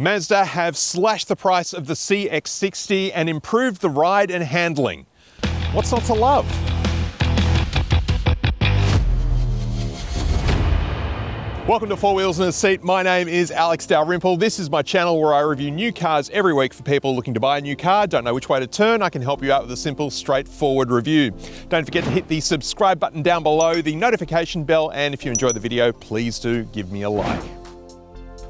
Mazda have slashed the price of the CX-60 and improved the ride and handling. What's not to love? Welcome to Four Wheels in a Seat. My name is Alex Dalrymple. This is my channel where I review new cars every week for people looking to buy a new car, don't know which way to turn. I can help you out with a simple, straightforward review. Don't forget to hit the subscribe button down below, the notification bell, and if you enjoyed the video, please do give me a like.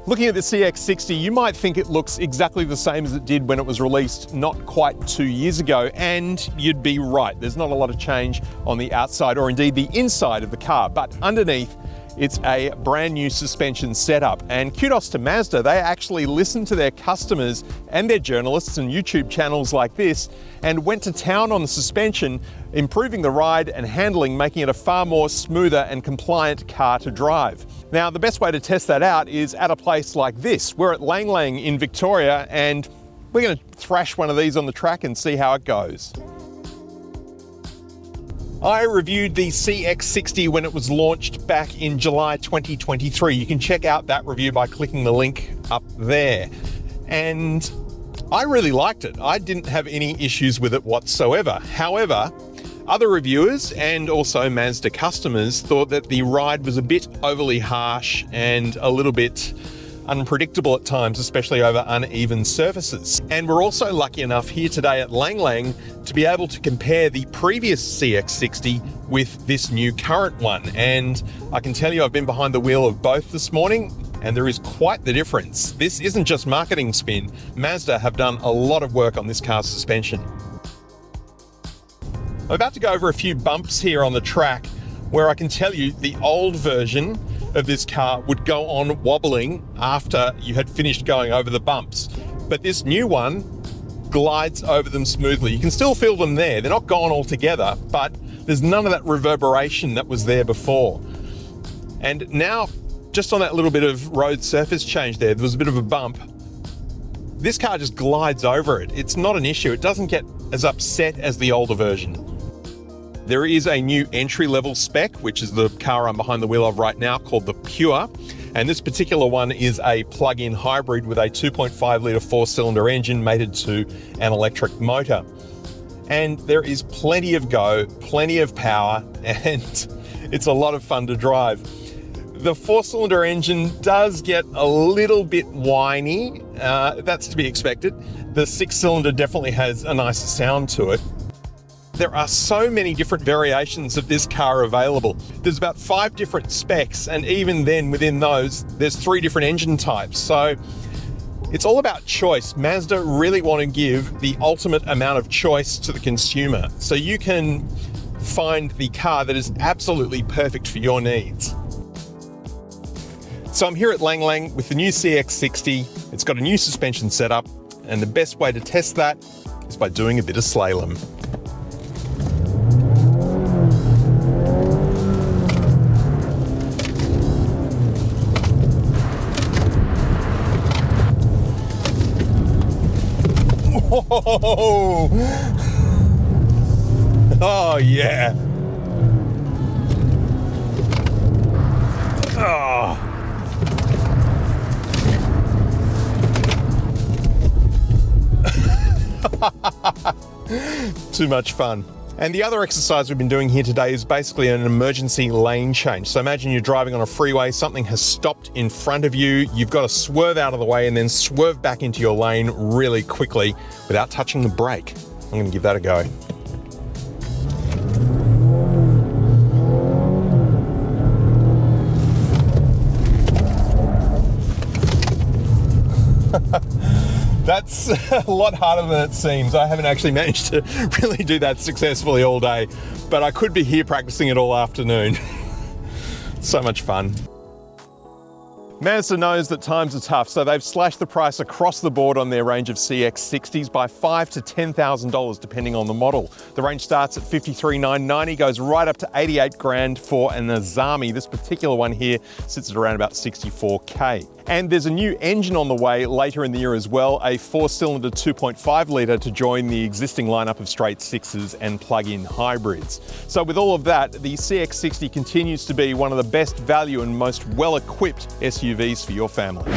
Looking at the CX-60, you might think it looks exactly the same as it did when it was released not quite 2 years ago, and you'd be right. There's not a lot of change on the outside or indeed the inside of the car, but underneath, it's a brand new suspension setup. And kudos to Mazda, they actually listened to their customers and their journalists and YouTube channels like this and went to town on the suspension, improving the ride and handling, making it a far more smoother and compliant car to drive. Now, the best way to test that out is at a place like this. We're at Lang Lang in Victoria, and we're going to thrash one of these on the track and see how it goes. I reviewed the CX-60 when it was launched back in July 2023. You can check out that review by clicking the link up there. And I really liked it. I didn't have any issues with it whatsoever. However, other reviewers and also Mazda customers thought that the ride was a bit overly harsh and a little bit unpredictable at times, especially over uneven surfaces. And we're also lucky enough here today at Lang Lang to be able to compare the previous CX-60 with this new current one. And I can tell you I've been behind the wheel of both this morning, and there is quite the difference. This isn't just marketing spin. Mazda have done a lot of work on this car's suspension. I'm about to go over a few bumps here on the track where I can tell you the old version of this car would go on wobbling after you had finished going over the bumps. But this new one glides over them smoothly. You can still feel them there. They're not gone altogether, but there's none of that reverberation that was there before. And now, just on that little bit of road surface change there was a bit of a bump. This car just glides over it. It's not an issue. It doesn't get as upset as the older version. There is a new entry-level spec, which is the car I'm behind the wheel of right now, called the Pure. And this particular one is a plug-in hybrid with a 2.5-litre four-cylinder engine mated to an electric motor. And there is plenty of go, plenty of power, and it's a lot of fun to drive. The four-cylinder engine does get a little bit whiny. That's to be expected. The six-cylinder definitely has a nicer sound to it. There are so many different variations of this car available. There's about 5 different specs, and even then within those, there's 3 different engine types. So it's all about choice. Mazda really want to give the ultimate amount of choice to the consumer, so you can find the car that is absolutely perfect for your needs. So I'm here at Lang Lang with the new CX-60. It's got a new suspension setup, and the best way to test that is by doing a bit of slalom. Whoa! Oh yeah! Oh. Too much fun. And the other exercise we've been doing here today is basically an emergency lane change. So imagine you're driving on a freeway, something has stopped in front of you, you've got to swerve out of the way and then swerve back into your lane really quickly without touching the brake. I'm going to give that a go. That's a lot harder than it seems. I haven't actually managed to really do that successfully all day, but I could be here practicing it all afternoon. So much fun. Mazda knows that times are tough, so they've slashed the price across the board on their range of CX-60s by $5,000 to $10,000 depending on the model. The range starts at $53,990, goes right up to $88,000 for an Azami. This particular one here sits at around about $64K. And there's a new engine on the way later in the year as well, a 4-cylinder 2.5-litre to join the existing lineup of straight sixes and plug-in hybrids. So with all of that, the CX-60 continues to be one of the best value and most well-equipped SUVs for your family.